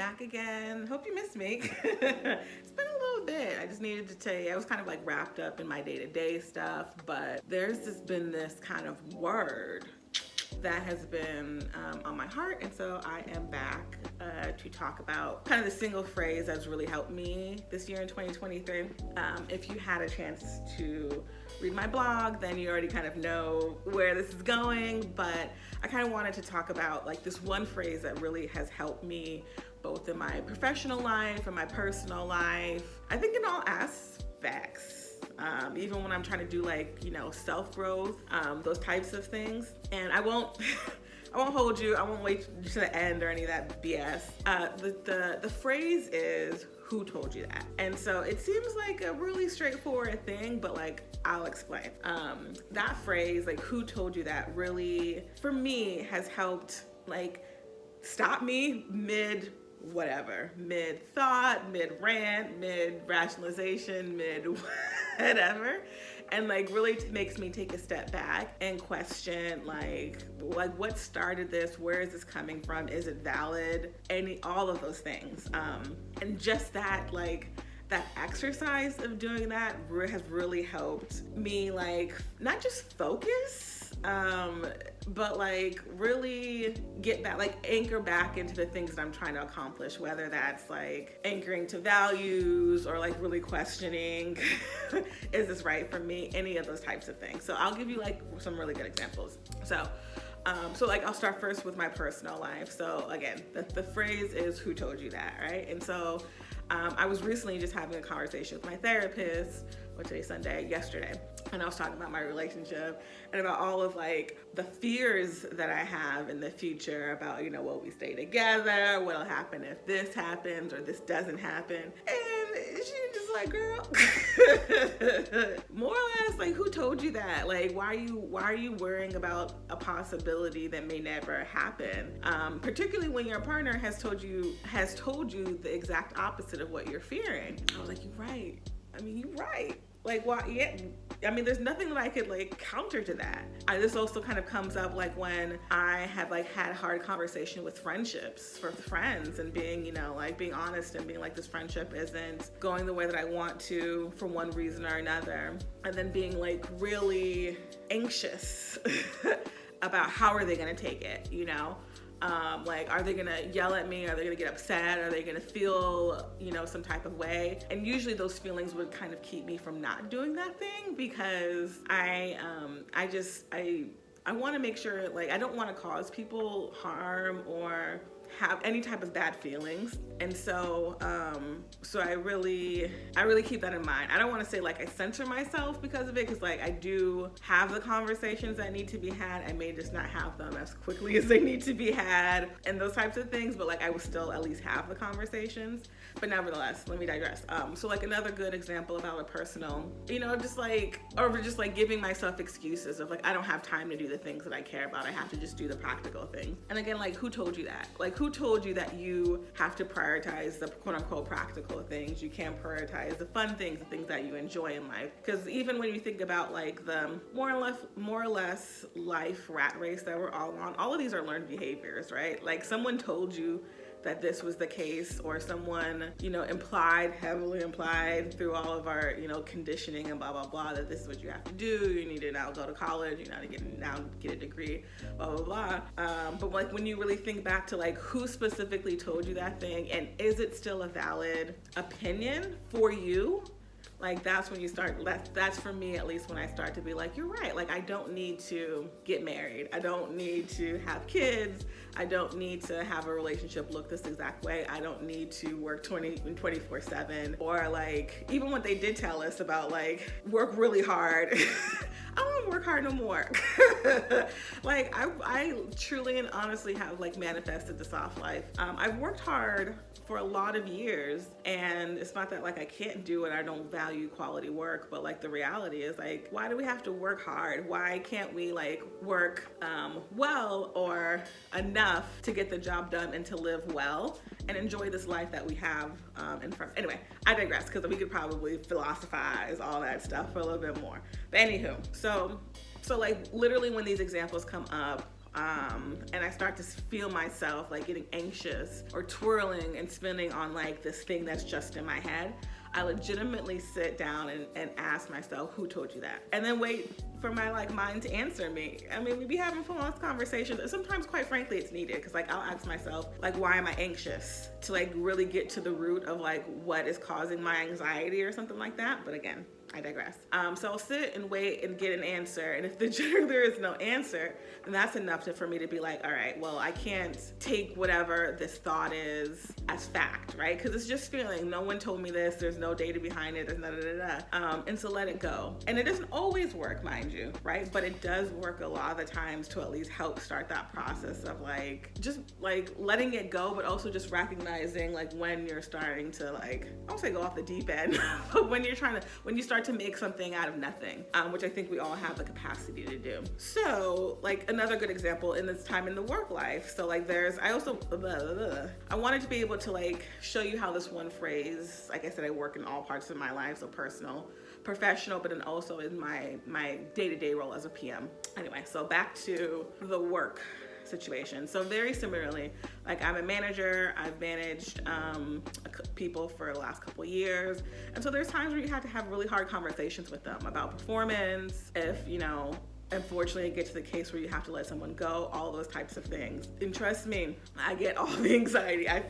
back again. Hope you missed me. It's been a little bit. I just needed to tell you, I was kind of like wrapped up in my day-to-day stuff, but there's just been this kind of word that has been on my heart, and so I am back to talk about kind of the single phrase that's really helped me this year in 2023. If you had a chance to read my blog, then you already kind of know where this is going, but I kind of wanted to talk about like this one phrase that really has helped me both in my professional life and my personal life. I think in all aspects. Even when I'm trying to do like, self-growth, those types of things. And I won't hold you. I won't wait to the end or any of that BS. The phrase is, who told you that? And so it seems like a really straightforward thing, but like, I'll explain. That phrase, like, who told you that, really, for me, has helped like stop me mid thought, mid rant, mid rationalization, mid whatever, and like really makes me take a step back and question like what started this, where is this coming from, is it valid, all of those things, and just that exercise of doing that has really helped me like not just focus, but like really get back, like anchor back into the things that I'm trying to accomplish, whether that's like anchoring to values or like really questioning, is this right for me? Any of those types of things. So I'll give you like some really good examples. So like I'll start first with my personal life. So again, the phrase is, who told you that, right? And so I was recently just having a conversation with my therapist, today's Sunday, yesterday, and I was talking about my relationship and about all of like the fears that I have in the future about, will we stay together? What'll happen if this happens or this doesn't happen? And she just like, girl, more or less like, who told you that? Like, why are you worrying about a possibility that may never happen? Particularly when your partner has told you the exact opposite of what you're fearing. I was like, you're right. You're right. Like, why? Yeah. There's nothing that I could like counter to that. This also kind of comes up like when I have like had hard conversation with friendships, for friends, and being, being honest and being like, this friendship isn't going the way that I want to for one reason or another. And then being like really anxious about how are they going to take it, like, are they gonna yell at me? Are they gonna get upset? Are they gonna feel, some type of way? And usually those feelings would kind of keep me from not doing that thing, because I want to make sure, like, I don't want to cause people harm or have any type of bad feelings. And so I really keep that in mind. I don't want to say like I censor myself because of it, because like I do have the conversations that need to be had. I may just not have them as quickly as they need to be had and those types of things, but like I will still at least have the conversations. But nevertheless, let me digress. So like another good example about a personal, just like giving myself excuses of like, I don't have time to do the things that I care about. I have to just do the practical things. And again, like, who told you that? Like, who told you that you have to prioritize the quote unquote practical things? You can't prioritize the fun things, the things that you enjoy in life. Because even when you think about like the more or less life rat race that we're all on, all of these are learned behaviors, right? Like someone told you that this was the case, or someone, heavily implied through all of our, conditioning and blah, blah, blah, that this is what you have to do. You need to now go to college, you now get a degree, blah, blah, blah. But like when you really think back to like who specifically told you that thing, and is it still a valid opinion for you? Like that's when you start, that's for me at least, when I start to be like, you're right. Like I don't need to get married. I don't need to have kids. I don't need to have a relationship look this exact way. I don't need to work 24/7, or like even what they did tell us about like work really hard. I don't want to work hard no more. Like I truly and honestly have like manifested the soft life. I've worked hard for a lot of years, and it's not that like I can't do it, I don't value quality work, but like the reality is like, why do we have to work hard? Why can't we like work well or enough to get the job done and to live well and enjoy this life that we have in front? Anyway, I digress, because we could probably philosophize all that stuff for a little bit more. But anywho, so like literally when these examples come up, and I start to feel myself like getting anxious or twirling and spinning on like this thing that's just in my head, I legitimately sit down and ask myself, who told you that? And then wait for my like mind to answer me. I mean, we be having full on conversations, and sometimes quite frankly it's needed, because like I'll ask myself, like, why am I anxious, to like really get to the root of like what is causing my anxiety or something like that. But again, I digress. So I'll sit and wait and get an answer. And if there is no answer, then that's enough for me to be like, all right, well, I can't take whatever this thought is as fact, right? Because it's just feeling. No one told me this. There's no data behind it. There's and so let it go. And it doesn't always work, mind you, right? But it does work a lot of the times to at least help start that process of like, just like letting it go, but also just recognizing like when you're starting to like, I won't say go off the deep end, but when you start to make something out of nothing, which I think we all have the capacity to do. So like another good example in this time in the work life. So like I wanted to be able to like show you how this one phrase, like I said, I work in all parts of my life, so personal, professional, but then also in my day-to-day role as a PM. Anyway, so back to the work situation. So very similarly, like I'm a manager, I've managed people for the last couple of years. And so there's times where you have to have really hard conversations with them about performance, if, you know, unfortunately it gets to the case where you have to let someone go, all those types of things. And trust me, I get all the anxiety. I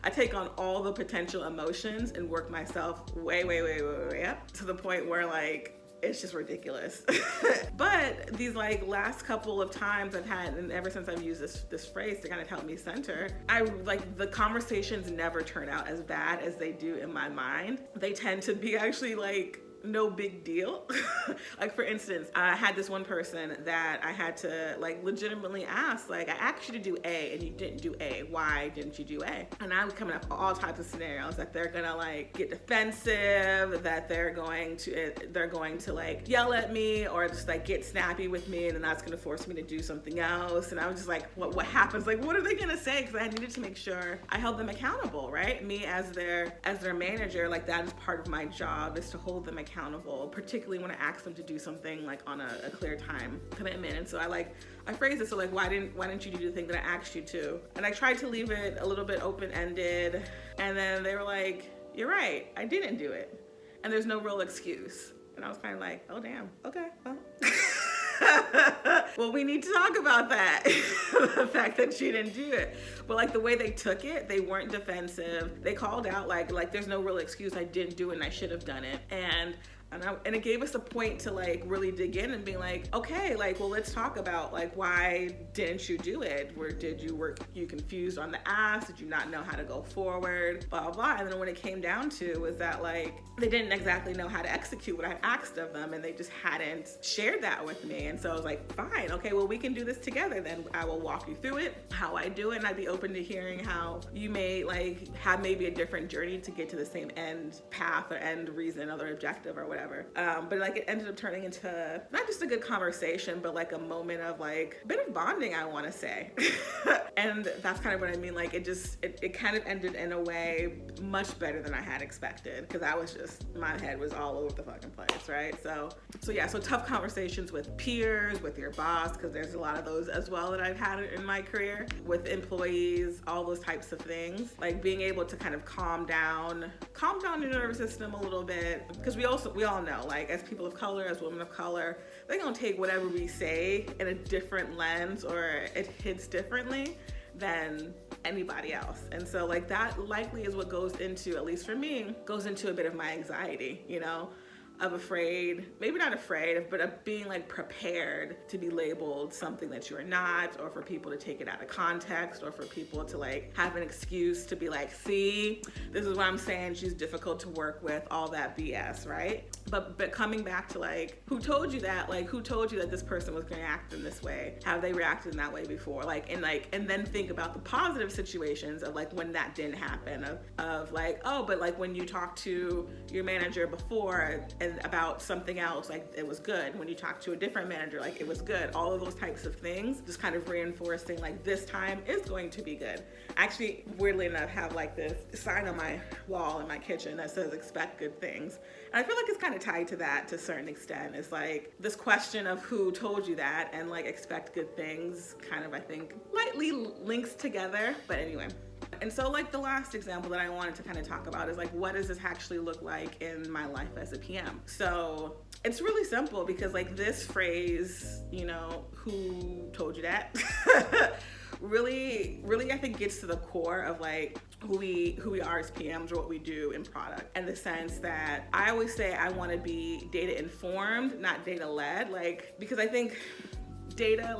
take on all the potential emotions and work myself way up to the point where like, it's just ridiculous. But these like last couple of times I've had, and ever since I've used this phrase to kind of help me center, I like the conversations never turn out as bad as they do in my mind. They tend to be actually like no big deal. Like for instance, I had this one person that I had to like legitimately ask, like, I asked you to do A and you didn't do A. Why didn't you do A? And I was coming up with all types of scenarios that they're gonna like get defensive, that they're going to like yell at me or just like get snappy with me, and then that's gonna force me to do something else. And I was just like, what happens? Like, what are they gonna say? Because I needed to make sure I held them accountable, right? Me as their manager, like that is part of my job, is to hold them accountable, particularly when I ask them to do something like on a clear time commitment. And so I phrased it so like, why didn't you do the thing that I asked you to? And I tried to leave it a little bit open-ended, and then they were like, you're right, I didn't do it, and there's no real excuse. And I was kind of like, oh damn, okay, well. Well, we need to talk about that. The fact that she didn't do it. But like the way they took it, they weren't defensive. They called out like there's no real excuse, I didn't do it and I should have done it. And it gave us a point to like really dig in and be like, okay, like, well, let's talk about like, why didn't you do it? Were you confused on the ask? Did you not know how to go forward? Blah, blah, blah. And then when it came down to was that like, they didn't exactly know how to execute what I asked of them, and they just hadn't shared that with me. And so I was like, fine, okay, well, we can do this together then. I will walk you through it, how I do it, and I'd be open to hearing how you may like have maybe a different journey to get to the same end path or end reason or objective or whatever. But like it ended up turning into not just a good conversation, but like a moment of like a bit of bonding, I want to say. And that's kind of what I mean. Like it kind of ended in a way much better than I had expected, because my head was all over the fucking place, right? So tough conversations with peers, with your boss, because there's a lot of those as well that I've had in my career, with employees, all those types of things. Like being able to kind of calm down your nervous system a little bit, because we all know, like as people of color, as women of color, they're gonna take whatever we say in a different lens, or it hits differently than anybody else. And so like that likely is what goes into, at least for me, goes into a bit of my anxiety, you know, of afraid, maybe not afraid, but of being like prepared to be labeled something that you're not, or for people to take it out of context, or for people to like have an excuse to be like, see, this is what I'm saying, she's difficult to work with, all that BS, right? But coming back to like, who told you that? Like, who told you that this person was going to act in this way? Have they reacted in that way before? And then think about the positive situations of like when that didn't happen, of like, oh, but like when you talked to your manager before and about something else, like it was good. When you talked to a different manager, like it was good. All of those types of things, just kind of reinforcing like this time is going to be good. Actually, weirdly enough, have like this sign on my wall in my kitchen that says expect good things. And I feel like it's kind kind of tied to that to a certain extent. It's like this question of who told you that, and like expect good things kind of, I think, lightly links together. But anyway. And so like the last example that I wanted to kind of talk about is like, what does this actually look like in my life as a PM? So it's really simple, because like this phrase, you know, who told you that? really I think gets to the core of like who we are as PMs, or what we do in product, in the sense that I always say I want to be data informed, not data led, like, because I think data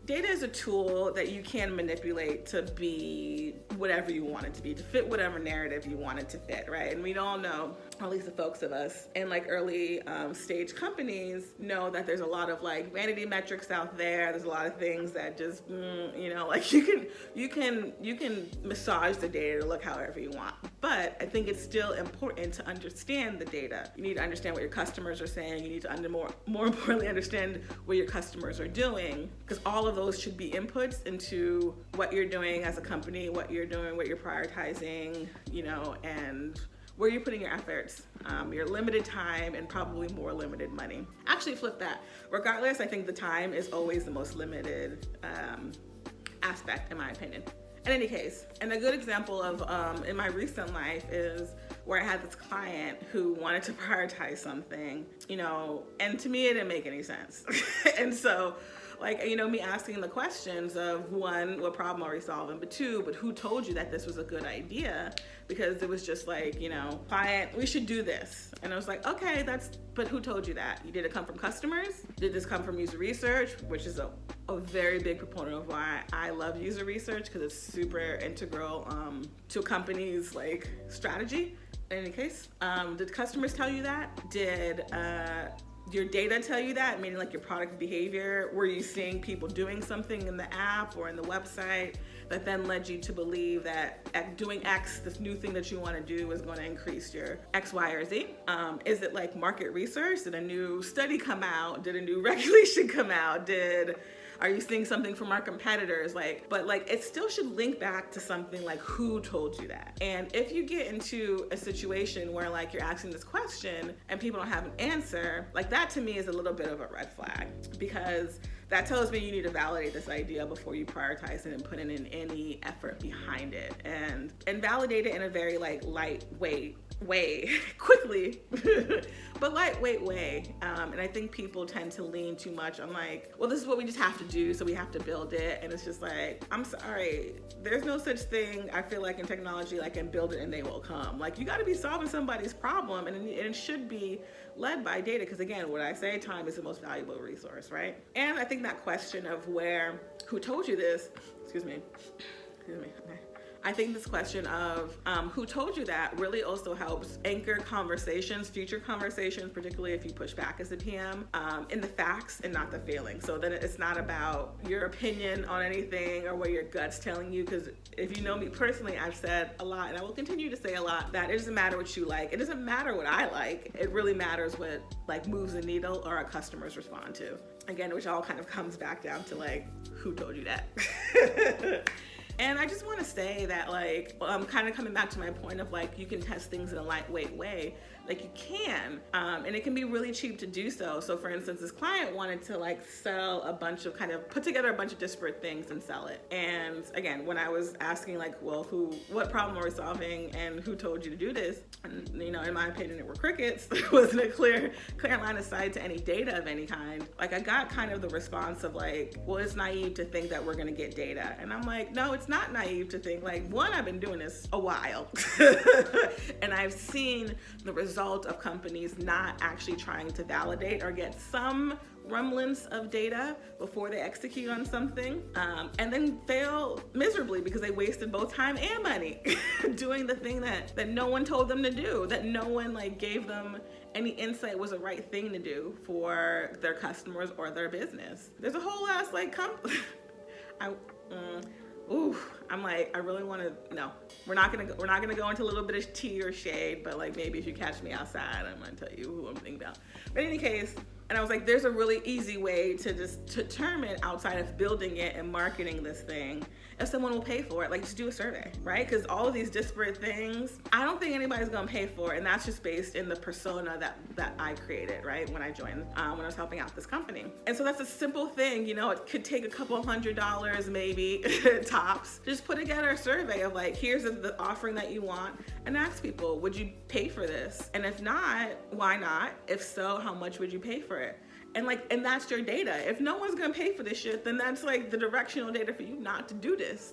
is a tool that you can manipulate to be whatever you want it to be, to fit whatever narrative you want it to fit, right? And we all know, at least the folks of us in like early stage companies know that there's a lot of like vanity metrics out there. There's a lot of things that just, you know, like you can massage the data to look however you want. But I think it's still important to understand the data. You need to understand what your customers are saying. You need to more importantly understand what your customers are doing, because all of those should be inputs into what you're doing as a company, what you're doing, what you're prioritizing, you know, and where you're putting your efforts, your limited time, and probably more limited money. Actually, flip that. Regardless, I think the time is always the most limited aspect, in my opinion. In any case, and a good example of in my recent life is where I had this client who wanted to prioritize something, you know, and to me it didn't make any sense. And so, like, you know, me asking the questions of, one, what problem are we solving? But two, but who told you that this was a good idea? Because it was just like, you know, client, we should do this. And I was like, okay, but who told you that? Did it come from customers? Did this come from user research? Which is a very big proponent of why I love user research, because it's super integral to a company's like strategy. In any case, did customers tell you that? Did your data tell you that? Meaning like your product behavior? Were you seeing people doing something in the app or in the website that then led you to believe that doing X, this new thing that you want to do, is going to increase your X, Y, or Z? Is it like market research? Did a new study come out? Did a new regulation come out? Are you seeing something from our competitors? But it still should link back to something like, who told you that? And if you get into a situation where like you're asking this question and people don't have an answer, like that to me is a little bit of a red flag, because that tells me you need to validate this idea before you prioritize it and put in any effort behind it, and validate it in a very like lightweight way, quickly, but lightweight way. And I think people tend to lean too much on like, well, this is what we just have to do, so we have to build it. And it's just like, I'm sorry, there's no such thing, I feel like, in technology, like, and build it and they will come. Like, you got to be solving somebody's problem, and it should be led by data, because again, what I say, time is the most valuable resource, right? And I think that question of who told you this, excuse me, okay. I think this question of who told you that really also helps anchor conversations, future conversations, particularly if you push back as a PM, in the facts and not the feelings. So then it's not about your opinion on anything or what your gut's telling you, because if you know me personally, I've said a lot, and I will continue to say a lot, that it doesn't matter what you like. It doesn't matter what I like. It really matters what like moves the needle or our customers respond to. Again, which all kind of comes back down to like, who told you that? And I just want to say that, like, kind of coming back to my point of like, you can test things in a lightweight way. Like, you can, and it can be really cheap to do so. So for instance, this client wanted to like sell put together a bunch of disparate things and sell it. And again, when I was asking like, well, what problem are we solving and who told you to do this? And you know, in my opinion, it were crickets. There wasn't a clear line of sight to any data of any kind. Like, I got kind of the response of like, well, it's naive to think that we're going to get data. And I'm like, no, it's not naive to think. Like, one, I've been doing this a while and I've seen the result of companies not actually trying to validate or get some remnants of data before they execute on something, and then fail miserably because they wasted both time and money doing the thing that no one told them to do, that no one like gave them any insight was the right thing to do for their customers or their business. There's a whole ass like I'm like, I really want to, no, we're not going to go into a little bit of tea or shade, but like, maybe if you catch me outside, I'm going to tell you who I'm thinking about. But in any case, And I was like, there's a really easy way to just determine outside of building it and marketing this thing if someone will pay for it. Like, just do a survey, right? Because all of these disparate things, I don't think anybody's gonna pay for it. And that's just based in the persona that I created, right? When I joined, when I was helping out this company. And so that's a simple thing, you know, it could take a couple $100 maybe, tops. Just put together a survey of like, here's the offering that you want, and ask people, would you pay for this? And if not, why not? If so, how much would you pay for it? And that's your data. If no one's gonna pay for this shit, then that's like the directional data for you not to do this.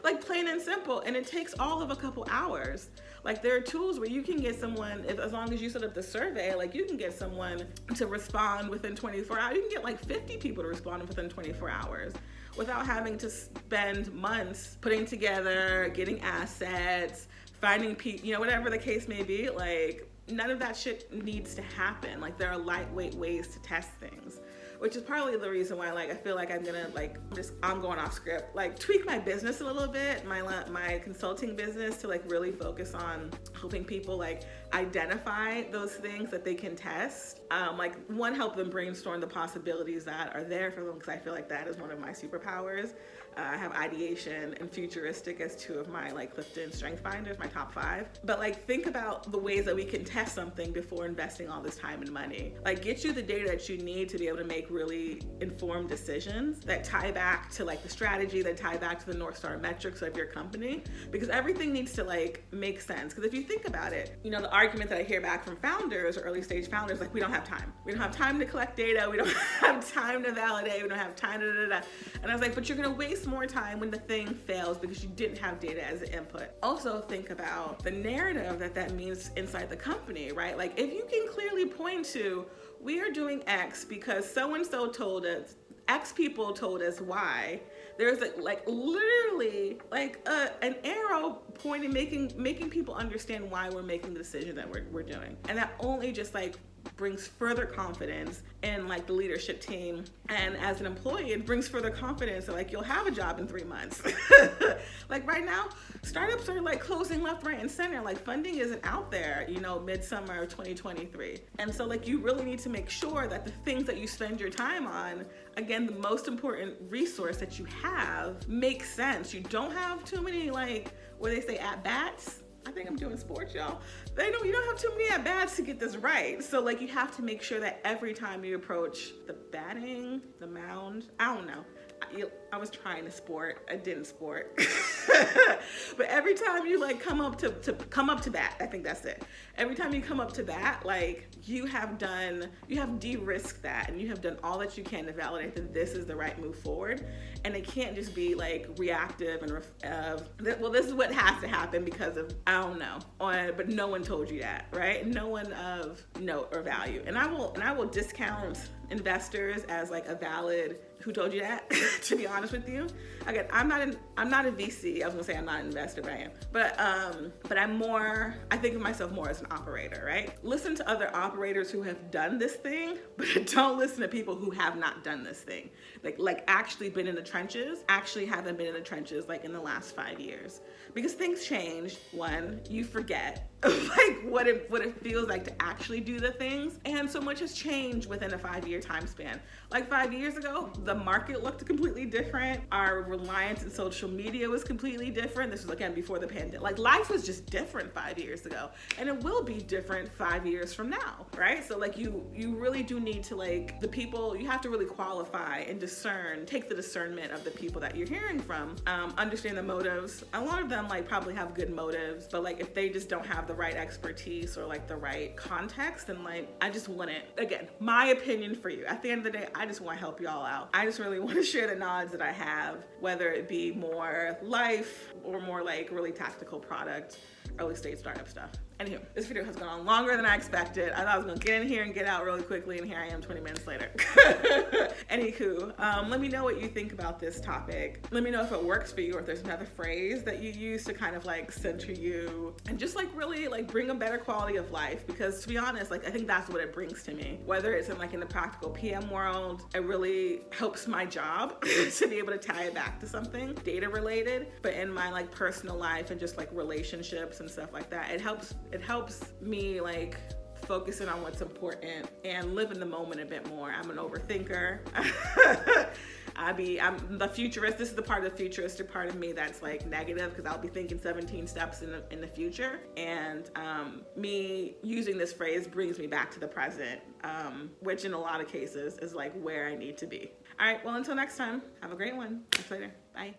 Like, plain and simple. And it takes all of a couple hours. Like, there are tools where you can get someone, as long as you set up the survey, like you can get someone to respond within 24 hours. You can get like 50 people to respond within 24 hours without having to spend months putting together, getting assets, finding people, you know, whatever the case may be. Like, none of that shit needs to happen. Like, there are lightweight ways to test things, which is partly the reason why, like, I feel like I'm gonna, like, I'm going off script, like, tweak my business a little bit, my consulting business, to like really focus on helping people like identify those things that they can test. Like, one, help them brainstorm the possibilities that are there for them, because I feel like that is one of my superpowers. I have ideation and futuristic as two of my like Clifton strength finders, my top 5. But like, think about the ways that we can test something before investing all this time and money. Like, get you the data that you need to be able to make really informed decisions that tie back to like the strategy, that tie back to the North Star metrics of your company, because everything needs to like make sense. Because if you think about it, you know, the argument that I hear back from founders or early stage founders, like, we don't have time. We don't have time to collect data. We don't have time to validate. We don't have time to And I was like, but you're gonna waste more time when the thing fails because you didn't have data as an input. Also, think about the narrative that means inside the company, right? Like, if you can clearly point to, we are doing X because so-and-so told us, X people told us Y, there's like literally like an arrow pointing, making people understand why we're making the decision that we're doing. And that only just like brings further confidence in like the leadership team, and as an employee it brings further confidence that like you'll have a job in 3 months. Like, right now startups are like closing left, right, and center. Like, funding isn't out there, you know, midsummer of 2023. And so like, you really need to make sure that the things that you spend your time on, again, the most important resource that you have, makes sense. You don't have too many, like, where they say at bats. I think I'm doing sports, y'all. You don't have too many at bats to get this right. So like, you have to make sure that every time you approach the batting, the mound, I don't know. I was trying to sport, I didn't sport. But every time you like come up to bat, I think that's it. Every time you come up to bat, like, you have de-risked that, and you have done all that you can to validate that this is the right move forward. And it can't just be like reactive and well, this is what has to happen because of, I don't know, but no one told you that, right? No one of note or value. And I will discount investors as like a valid, who told you that? To be honest with you, again, I'm not a VC. I was gonna say I'm not an investor, but I am. But I think of myself more as an operator, right? Listen to other operators who have done this thing, but don't listen to people who have not done this thing. Like actually been in the trenches, actually haven't been in the trenches like in the last 5 years. Because things change. One, you forget like what it feels like to actually do the things. And so much has changed within a 5-year time span. Like 5 years ago, the market looked completely different. Our reliance on social media was completely different. This was, again, before the pandemic. Like, life was just different 5 years ago. And it will be different 5 years from now, right? So like, you really do need to, like, the people, you have to really qualify and discern, take the discernment of the people that you're hearing from, understand the motives. A lot of them like probably have good motives, but like, if they just don't have the right expertise or like the right context, then like, I just wouldn't, again, my opinion for you, at the end of the day, I just want to help y'all out. I just really want to share the knowledge that I have, whether it be more life or more like really tactical product, early stage startup stuff. Anywho, this video has gone on longer than I expected. I thought I was gonna get in here and get out really quickly, and here I am 20 minutes later. Anywho, let me know what you think about this topic. Let me know if it works for you, or if there's another phrase that you use to kind of like center you and just like really like bring a better quality of life. Because to be honest, like, I think that's what it brings to me. Whether it's in like in the practical PM world, it really helps my job to be able to tie it back to something data related, but in my like personal life and just like relationships and stuff like that, it helps me like focusing on what's important and live in the moment a bit more. I'm an overthinker. I'm the futurist. This is the part of the futuristic part of me that's like negative, because I'll be thinking 17 steps in the future. And me using this phrase brings me back to the present, which in a lot of cases is like where I need to be. All right, well, until next time, have a great one. Talk later. Bye.